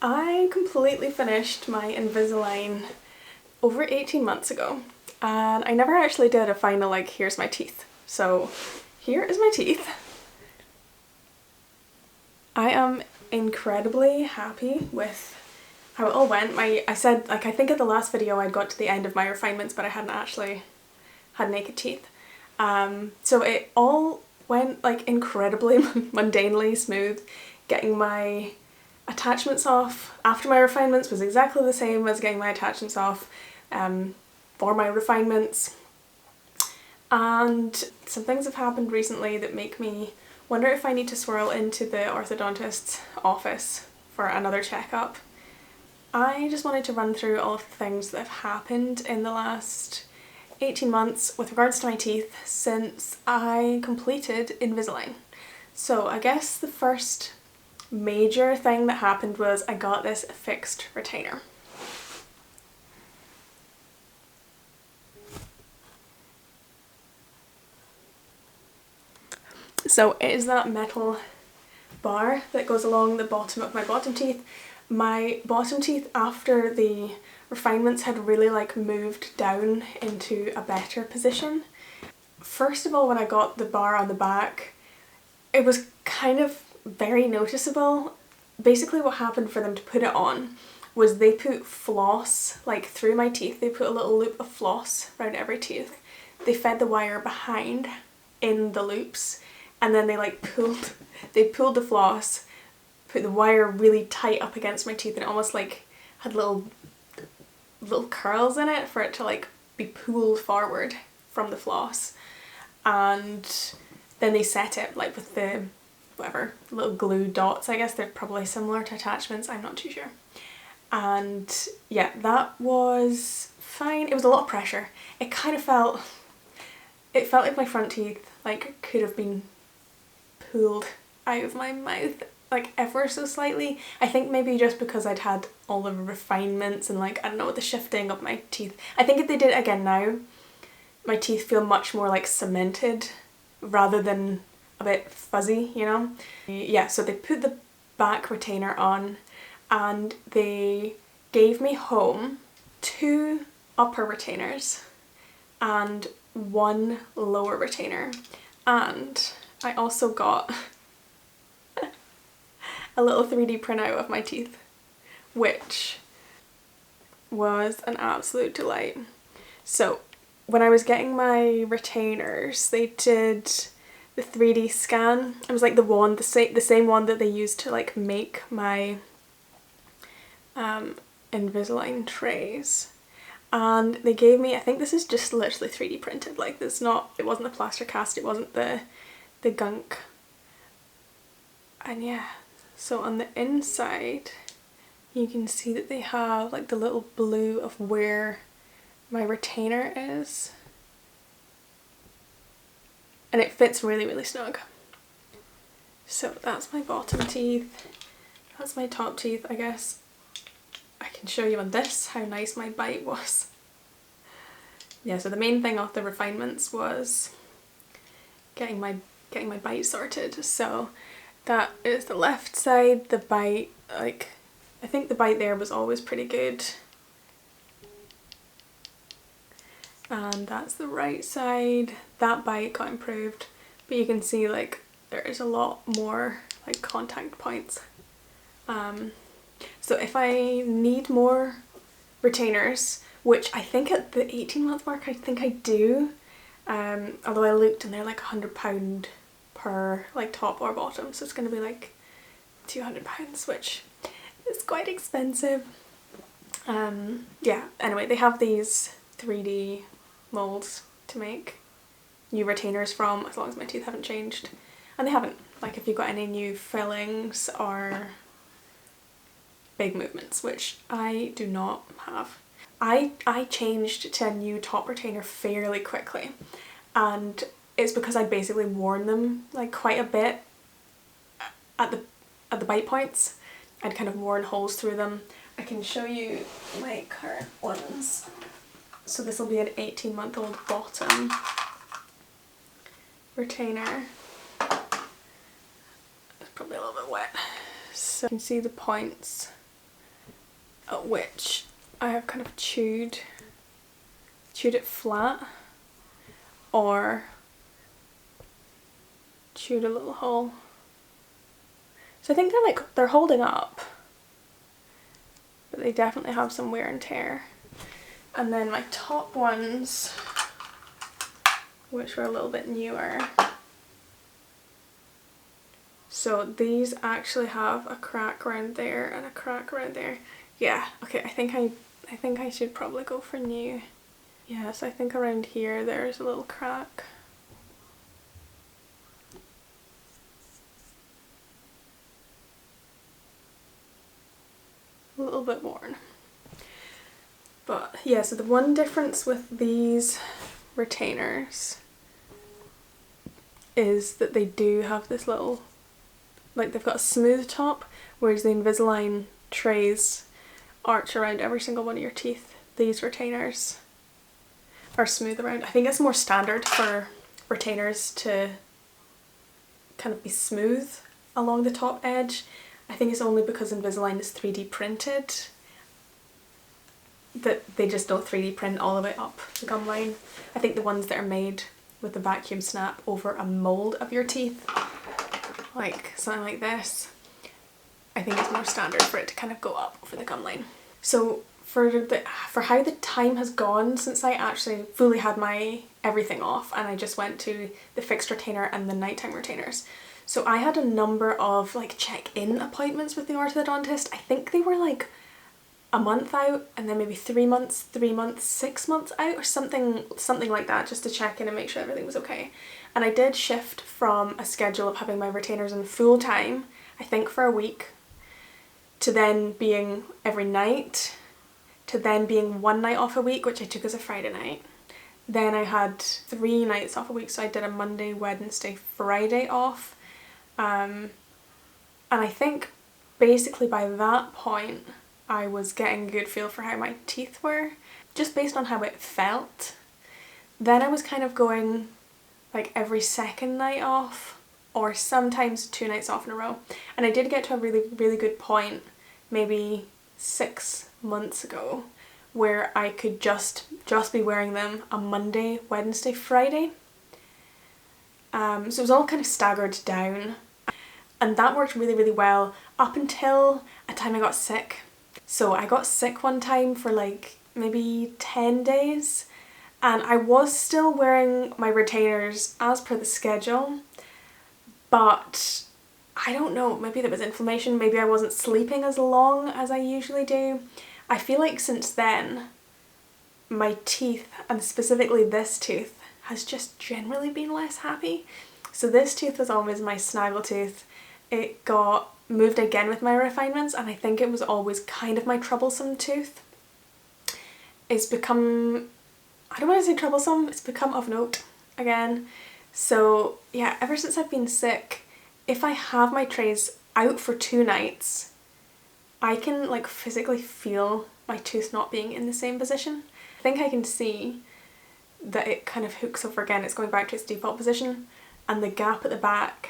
I completely finished my Invisalign over 18 months ago, and I never actually did a final like here's my teeth. So here is my teeth. I am incredibly happy with how it all went. I said, like, I think at the last video I'd got to the end of my refinements, but I hadn't actually had naked teeth. So it all went like incredibly mundanely smooth. Getting my attachments off after my refinements was exactly the same as getting my attachments off for my refinements. And some things have happened recently that make me wonder if I need to swirl into the orthodontist's office for another checkup. I just wanted to run through all of the things that have happened in the last 18 months with regards to my teeth since I completed Invisalign. So I guess the first major thing that happened was I got this fixed retainer. So it is that metal bar that goes along the bottom of my bottom teeth. My bottom teeth after the refinements had really like moved down into a better position. First of all, when I got the bar on the back, it was kind of very noticeable. Basically what happened for them to put it on was they put floss like through my teeth. They put a little loop of floss around every tooth. They fed the wire behind in the loops, and then they like pulled the floss, put the wire really tight up against my teeth, and it almost like had little curls in it for it to like be pulled forward from the floss. And then they set it like with the whatever little glue dots. I guess they're probably similar to attachments, I'm not too sure. And yeah, that was fine. It was a lot of pressure. It felt like my front teeth like could have been pulled out of my mouth like ever so slightly. I think maybe just because I'd had all the refinements and like, I don't know, the shifting of my teeth. I think if they did it again now, my teeth feel much more like cemented rather than a bit fuzzy, you know? Yeah, so they put the back retainer on and they gave me home 2 upper retainers and 1 lower retainer. And I also got a little 3D printout of my teeth, which was an absolute delight. So when I was getting my retainers, they did the 3D scan. It was like the same one that they used to like make my Invisalign trays. And they gave me, I think this is just literally 3D printed, like it wasn't the plaster cast, it wasn't the gunk. And yeah, so on the inside you can see that they have like the little blue of where my retainer is, and it fits really, really snug. So that's my bottom teeth, that's my top teeth. I guess I can show you on this how nice my bite was. Yeah, so the main thing of the refinements was getting my bite sorted. So that is the left side. The bite, like, I think the bite there was always pretty good. And that's the right side. That bite got improved, but you can see like there is a lot more like contact points. So if I need more retainers, which I think at the 18-month mark I think I do, although I looked and they're like £100 per like top or bottom, so it's going to be like £200, which is quite expensive. Yeah, anyway, they have these 3D molds to make new retainers from, as long as my teeth haven't changed. And they haven't. Like if you've got any new fillings or big movements, which I do not have. I changed to a new top retainer fairly quickly, and it's because I'd basically worn them like quite a bit at the bite points. I'd kind of worn holes through them. I can show you my current ones. So this will be an 18-month-old bottom retainer. It's probably a little bit wet. So you can see the points which I have kind of chewed it flat or chewed a little hole. So I think they're holding up, but they definitely have some wear and tear. And then my top ones, which were a little bit newer. So these actually have a crack around there and a crack around there. Yeah, okay, I think I should probably go for new. Yes, I think around here there's a little crack. A little bit worn. But yeah, so the one difference with these retainers is that they do have this little, like they've got a smooth top, whereas the Invisalign trays arch around every single one of your teeth. These retainers are smooth around. I think it's more standard for retainers to kind of be smooth along the top edge. I think it's only because Invisalign is 3D printed that they just don't 3D print all the way up the gum line. I think the ones that are made with the vacuum snap over a mold of your teeth, like something like this, I think it's more standard for it to kind of go up over the gum line. So for how the time has gone since I actually fully had my everything off and I just went to the fixed retainer and the nighttime retainers. So I had a number of like check-in appointments with the orthodontist. I think they were like a month out and then maybe 3 months, 6 months out or something like that, just to check in and make sure everything was okay. And I did shift from a schedule of having my retainers in full time, I think for a week, to then being every night, to then being one night off a week, which I took as a Friday night. Then I had 3 nights off a week, so I did a Monday, Wednesday, Friday off. And I think basically by that point I was getting a good feel for how my teeth were, just based on how it felt. Then I was kind of going like every second night off, or sometimes 2 nights off in a row. And I did get to a really, really good point, maybe 6 months ago, where I could just be wearing them a Monday, Wednesday, Friday. So it was all kind of staggered down, and that worked really, really well up until a time I got sick. So I got sick one time for like maybe 10 days, and I was still wearing my retainers as per the schedule, but I don't know, maybe there was inflammation, maybe I wasn't sleeping as long as I usually do. I feel like since then my teeth, and specifically this tooth, has just generally been less happy. So this tooth was always my snaggle tooth. It got moved again with my refinements, and I think it was always kind of my troublesome tooth. It's become, I don't want to say troublesome, it's become of note again. So yeah, ever since I've been sick, if I have my trays out for 2 nights, I can like physically feel my tooth not being in the same position. I think I can see that it kind of hooks over again, it's going back to its default position, and the gap at the back,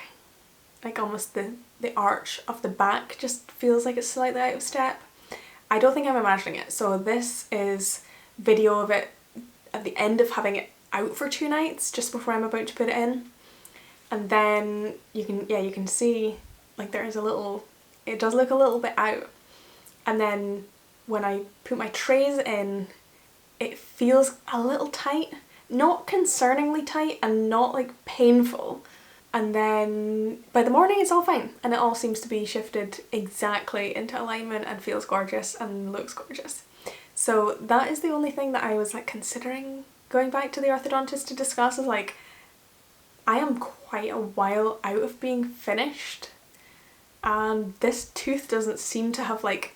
like almost the arch of the back, just feels like it's slightly out of step. I don't think I'm imagining it, so this is video of it at the end of having it out for 2 nights, just before I'm about to put it in. And then you can see like there is a little, it does look a little bit out. And then when I put my trays in, it feels a little tight, not concerningly tight and not like painful. And then by the morning it's all fine and it all seems to be shifted exactly into alignment and feels gorgeous and looks gorgeous. So that is the only thing that I was like considering going back to the orthodontist to discuss, is like I am quite a while out of being finished and this tooth doesn't seem to have like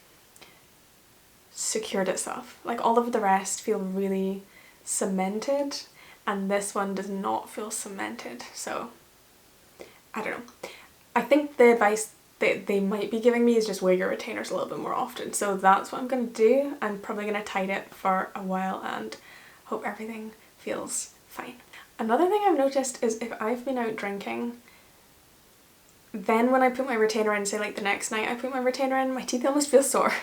secured itself. Like all of the rest feel really cemented and this one does not feel cemented. So I don't know. I think the advice that they might be giving me is just wear your retainers a little bit more often. So that's what I'm going to do. I'm probably going to tight it for a while and hope everything feels fine. Another thing I've noticed is if I've been out drinking, then when I put my retainer in, say like the next night I put my retainer in, my teeth almost feel sore.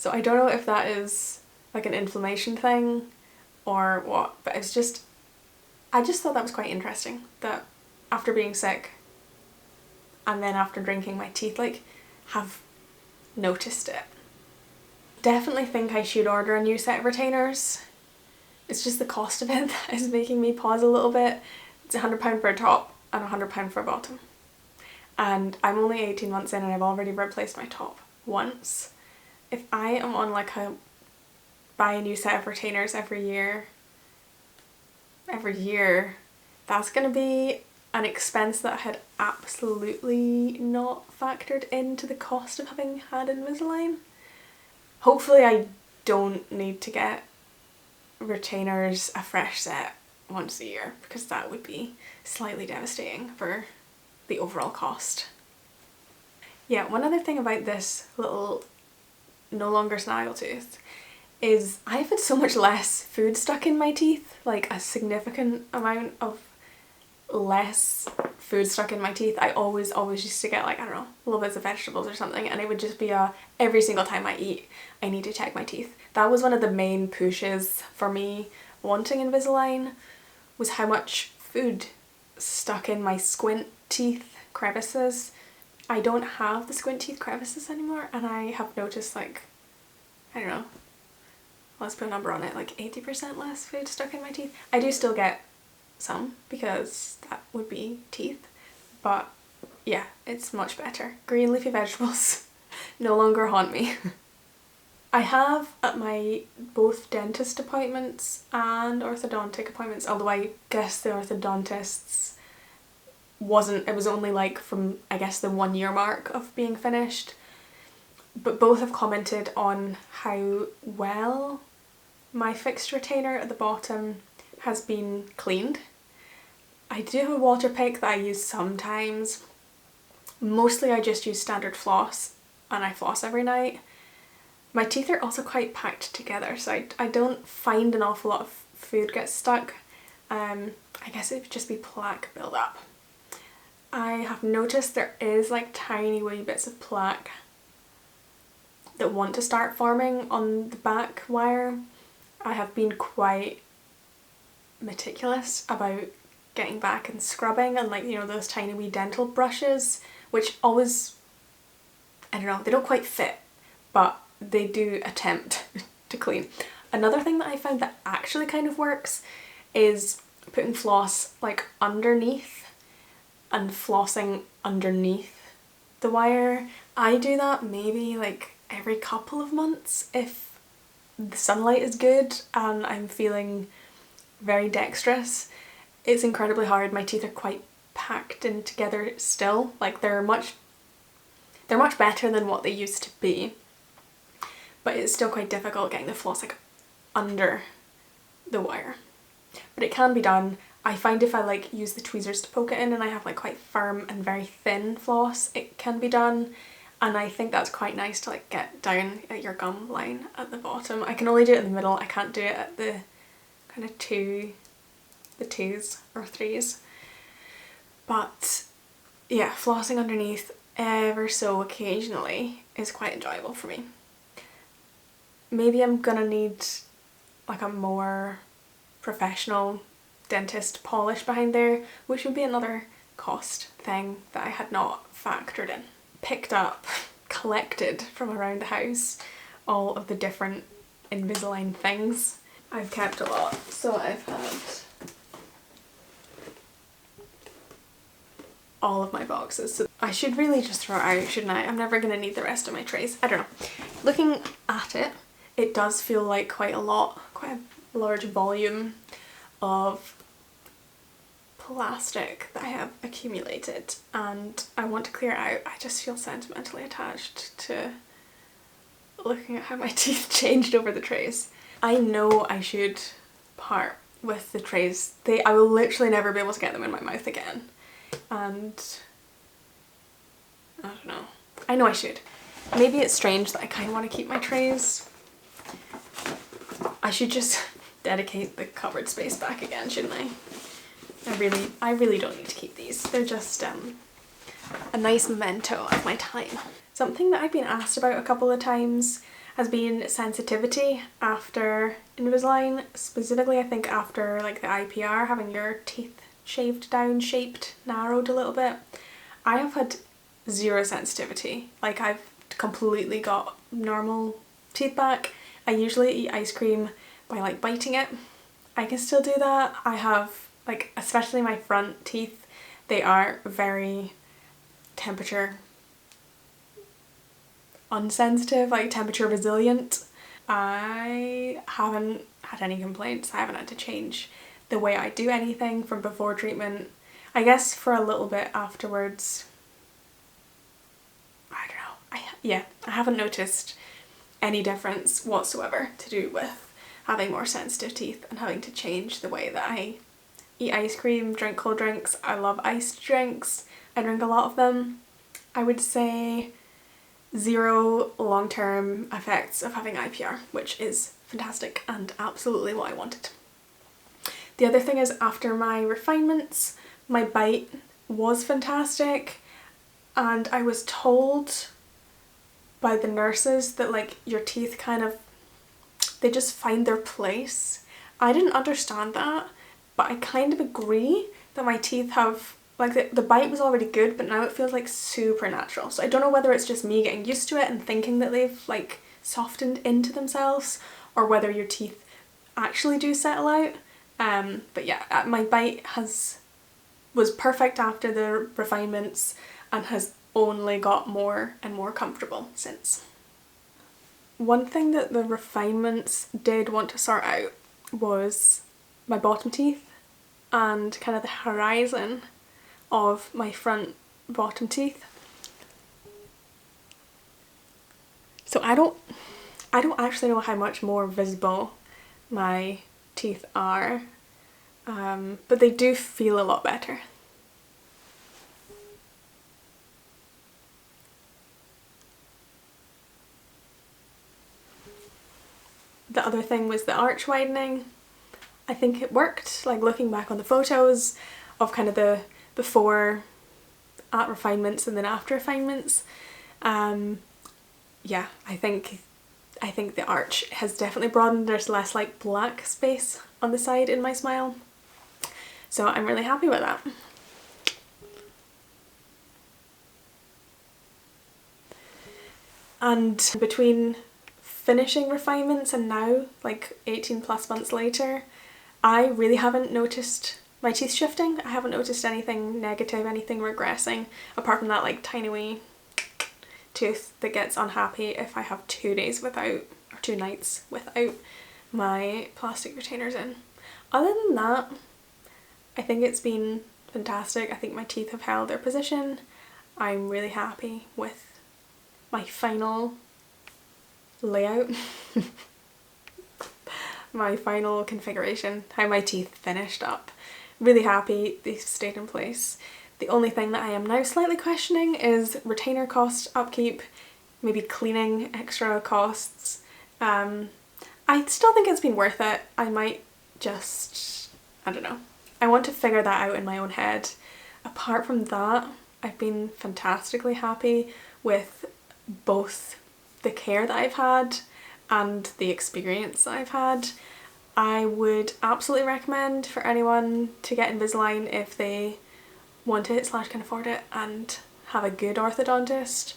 So I don't know if that is like an inflammation thing or what, but I just thought that was quite interesting, that after being sick and then after drinking, my teeth like have noticed it. Definitely think I should order a new set of retainers. It's just the cost of it that is making me pause a little bit. It's £100 for a top and £100 for a bottom. And I'm only 18 months in and I've already replaced my top once. If I am on like a buy a new set of retainers every year, that's gonna be an expense that I had absolutely not factored into the cost of having had Invisalign. Hopefully I don't need to get retainers a fresh set once a year, because that would be slightly devastating for the overall cost. Yeah, one other thing about this little no longer snaggle tooth is I've had so much less food stuck in my teeth, like a significant amount of less food stuck in my teeth. I always used to get like, I don't know, little bits of vegetables or something, and it would just be every single time I eat I need to check my teeth. That was one of the main pushes for me wanting Invisalign, was how much food stuck in my squint teeth crevices. I don't have the squint teeth crevices anymore, and I have noticed, like, I don't know, let's put a number on it, like 80% less food stuck in my teeth. I do still get some, because that would be teeth, but yeah, it's much better. Green leafy vegetables no longer haunt me. I have at my both dentist appointments and orthodontic appointments, although I guess the orthodontists it was only like from, I guess, the 1 year mark of being finished, but both have commented on how well my fixed retainer at the bottom has been cleaned. I do have a water pick that I use sometimes. Mostly I just use standard floss, and I floss every night. My teeth are also quite packed together, so I don't find an awful lot of food gets stuck. I guess it would just be plaque build-up. I have noticed there is like tiny wee bits of plaque that want to start forming on the back wire. I have been quite meticulous about getting back and scrubbing, and like, you know, those tiny wee dental brushes, which always, I don't know, they don't quite fit, but they do attempt to clean. Another thing that I found that actually kind of works is putting floss like underneath and flossing underneath the wire. I do that maybe like every couple of months if the sunlight is good and I'm feeling very dexterous. It's incredibly hard. My teeth are quite packed in together still. Like they're much better than what they used to be, but it's still quite difficult getting the floss like under the wire. But it can be done. I find if I like use the tweezers to poke it in and I have like quite firm and very thin floss, it can be done. And I think that's quite nice to like get down at your gum line at the bottom. I can only do it in the middle. I can't do it at the kind of the 2s or 3s. But yeah, flossing underneath ever so occasionally is quite enjoyable for me. Maybe I'm gonna need like a more professional dentist polish behind there, which would be another cost thing that I had not factored in. Picked up, collected from around the house, all of the different Invisalign things. I've kept a lot, so I've had all of my boxes. So I should really just throw it out, shouldn't I? I'm never gonna need the rest of my trays. I don't know. Looking at it, it does feel like quite a large volume of plastic that I have accumulated, and I want to clear it out. I just feel sentimentally attached to looking at how my teeth changed over the trays. I know I should part with the trays. I will literally never be able to get them in my mouth again, and I don't know. I know I should. Maybe it's strange that I kind of want to keep my trays. I should just dedicate the cupboard space back again, shouldn't I? I really don't need to keep these. They're just a nice memento of my time. Something that I've been asked about a couple of times, has been sensitivity after Invisalign. Specifically, I think after like the IPR, having your teeth shaved down, shaped, narrowed a little bit. I have had zero sensitivity. Like, I've completely got normal teeth back. I usually eat ice cream by like biting it. I can still do that. I have, like, especially my front teeth, they are very temperature unsensitive, like temperature resilient. I haven't had any complaints. I haven't had to change the way I do anything from before treatment. I guess for a little bit afterwards, I don't know. I haven't noticed any difference whatsoever to do with having more sensitive teeth and having to change the way that I eat ice cream, drink cold drinks. I love iced drinks. I drink a lot of them. I would say zero long-term effects of having IPR, which is fantastic and absolutely what I wanted. The other thing is, after my refinements, my bite was fantastic, and I was told by the nurses that like your teeth kind of, they just find their place. I didn't understand that, but I kind of agree that my teeth have, like, the bite was already good, but now it feels like super natural. So I don't know whether it's just me getting used to it and thinking that they've like softened into themselves, or whether your teeth actually do settle out. But yeah, my bite was perfect after the refinements and has only got more and more comfortable since. One thing that the refinements did want to sort out was my bottom teeth and kind of the horizon of my front bottom teeth. So I don't actually know how much more visible my teeth are, but they do feel a lot better. The other thing was the arch widening. I think it worked, like looking back on the photos of kind of the before at refinements and then after refinements. Yeah, I think the arch has definitely broadened. There's less like black space on the side in my smile. So I'm really happy with that. And between finishing refinements and now, like 18 plus months later, I really haven't noticed my teeth shifting. I haven't noticed anything negative, anything regressing, apart from that like tiny wee tooth that gets unhappy if I have 2 days without, or 2 nights without my plastic retainers in. Other than that, I think it's been fantastic. I think my teeth have held their position. I'm really happy with my final layout. My final configuration, how my teeth finished up. Really happy they've stayed in place. The only thing that I am now slightly questioning is retainer cost upkeep, maybe cleaning extra costs. I still think it's been worth it. I might just, I don't know. I want to figure that out in my own head. Apart from that, I've been fantastically happy with both the care that I've had and the experience that I've had. I would absolutely recommend for anyone to get Invisalign if they want it / can afford it and have a good orthodontist.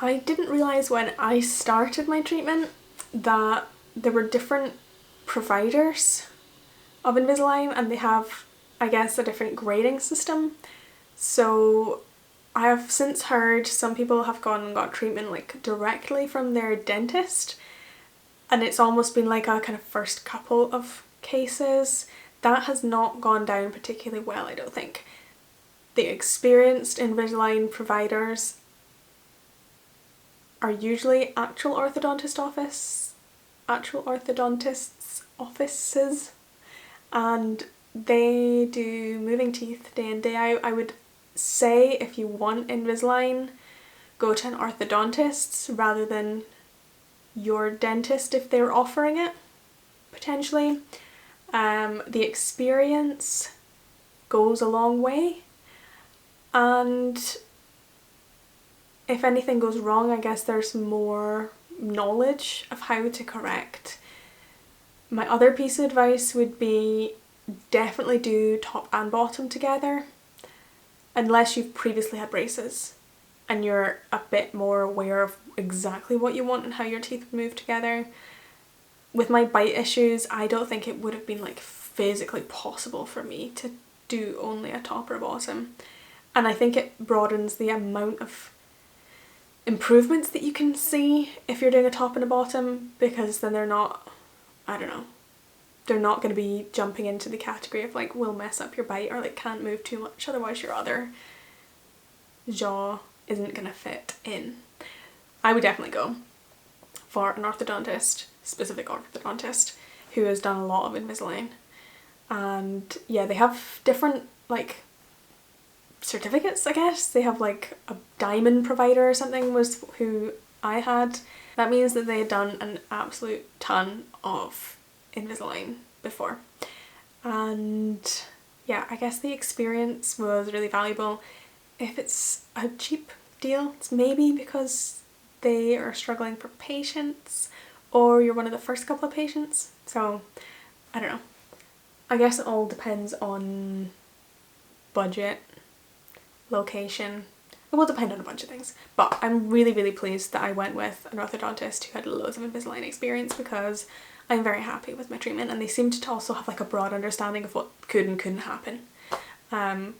I didn't realise when I started my treatment that there were different providers of Invisalign, and they have, I guess, a different grading system. So I have since heard some people have gone and got treatment like directly from their dentist, and it's almost been like a kind of first couple of cases. That has not gone down particularly well, I don't think. The experienced Invisalign providers are usually actual orthodontists' offices, and they do moving teeth day in day out. I would say if you want Invisalign, go to an orthodontist rather than your dentist if they're offering it, potentially. The experience goes a long way, and if anything goes wrong, I guess there's more knowledge of how to correct. My other piece of advice would be definitely do top and bottom together, unless you've previously had braces and you're a bit more aware of exactly what you want and how your teeth move together. With my bite issues, I don't think it would have been like physically possible for me to do only a top or a bottom. And I think it broadens the amount of improvements that you can see if you're doing a top and a bottom, because then they're not, I don't know, they're not going to be jumping into the category of like will mess up your bite or like can't move too much, otherwise your other jaw isn't going to fit in. I would definitely go for an orthodontist, specific orthodontist, who has done a lot of Invisalign. And yeah, they have different like certificates, I guess. They have like a diamond provider or something was who I had. That means that they had done an absolute ton of Invisalign before. And yeah, I guess the experience was really valuable. If it's a cheap deal, it's maybe because they are struggling for patients or you're one of the first couple of patients. So I don't know. I guess it all depends on budget, location. It will depend on a bunch of things, but I'm really, really pleased that I went with an orthodontist who had loads of Invisalign experience, because I'm very happy with my treatment, and they seemed to also have like a broad understanding of what could and couldn't happen,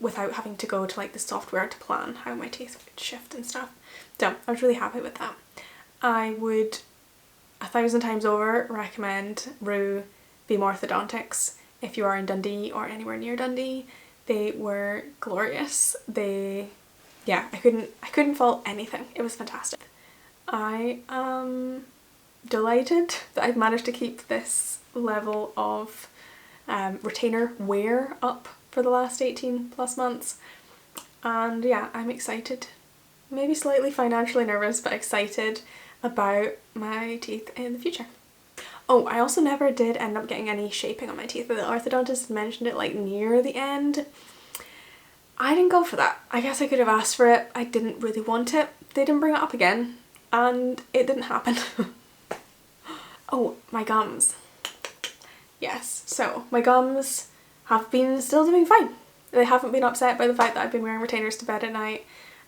without having to go to like the software to plan how my teeth would shift and stuff. So I was really happy with that. I would 1,000 times over recommend Rue Beam Orthodontics if you are in Dundee or anywhere near Dundee. They were glorious. Yeah, I couldn't fault anything. It was fantastic. I am delighted that I've managed to keep this level of retainer wear up for the last 18 plus months. And yeah, I'm excited. Maybe slightly financially nervous, but excited about my teeth in the future. Oh, I also never did end up getting any shaping on my teeth. The orthodontist mentioned it like near the end. I didn't go for that. I guess I could have asked for it. I didn't really want it. They didn't bring it up again, and it didn't happen. Oh, my gums. Yes, so my gums have been still doing fine. They haven't been upset by the fact that I've been wearing retainers to bed at night.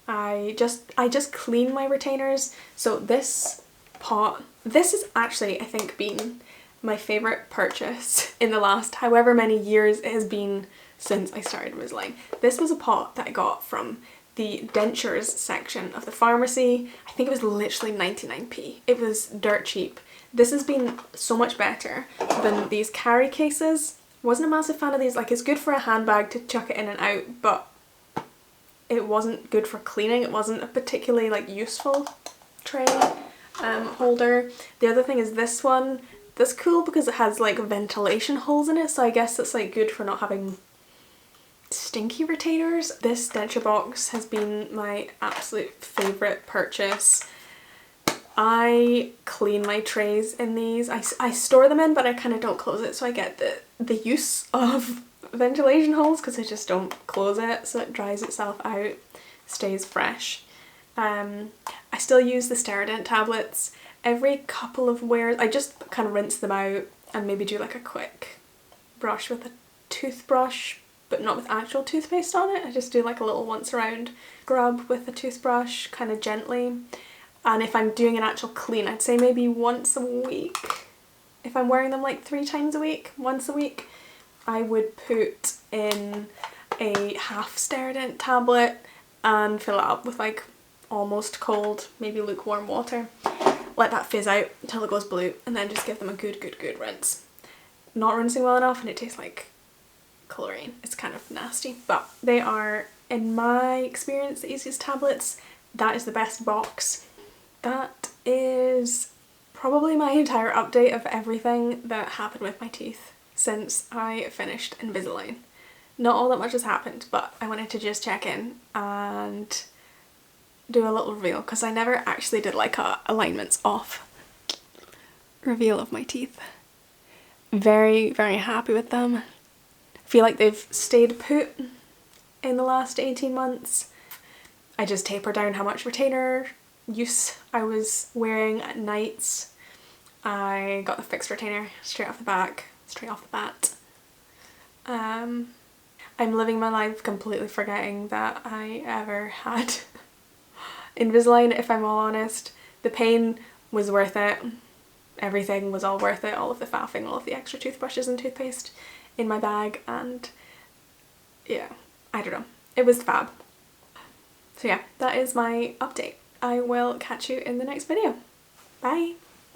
I just clean my retainers. So this pot, this has actually, I think, been my favourite purchase in the last however many years it has been since I started Invisalign. This was a pot that I got from the dentures section of the pharmacy. I think it was literally 99p. It was dirt cheap. This has been so much better than these carry cases. Wasn't a massive fan of these. Like, it's good for a handbag to chuck it in and out, but it wasn't good for cleaning. It wasn't a particularly like useful tray holder. The other thing is this one. That's cool because it has like ventilation holes in it, so I guess it's like good for not having stinky retainers. This denture box has been my absolute favourite purchase. I clean my trays in these. I store them in, but I kind of don't close it, so I get the use of ventilation holes because I just don't close it, so it dries itself out, stays fresh. I still use the Sterident tablets. Every couple of wears I just kind of rinse them out and maybe do like a quick brush with a toothbrush, but not with actual toothpaste on it. I just do like a little once around scrub with a toothbrush, kind of gently. And if I'm doing an actual clean, I'd say maybe once a week. If I'm wearing them like 3 times a week, once a week, I would put in a half Sterident tablet and fill it up with like almost cold, maybe lukewarm water. Let that fizz out until it goes blue, and then just give them a good rinse. Not rinsing well enough and it tastes like chlorine. It's kind of nasty, but they are, in my experience, the easiest tablets. That is the best box. That is probably my entire update of everything that happened with my teeth since I finished Invisalign. Not all that much has happened, but I wanted to just check in and do a little reveal because I never actually did like a alignments off reveal of my teeth. Very happy with them. I feel like they've stayed put in the last 18 months. I just taper down how much retainer use I was wearing at nights. I got the fixed retainer straight off the bat. I'm living my life completely forgetting that I ever had Invisalign, if I'm all honest. The pain was worth it. Everything was all worth it. All of the faffing, all of the extra toothbrushes and toothpaste in my bag, and yeah, I don't know. It was fab. So yeah, that is my update. I will catch you in the next video. Bye!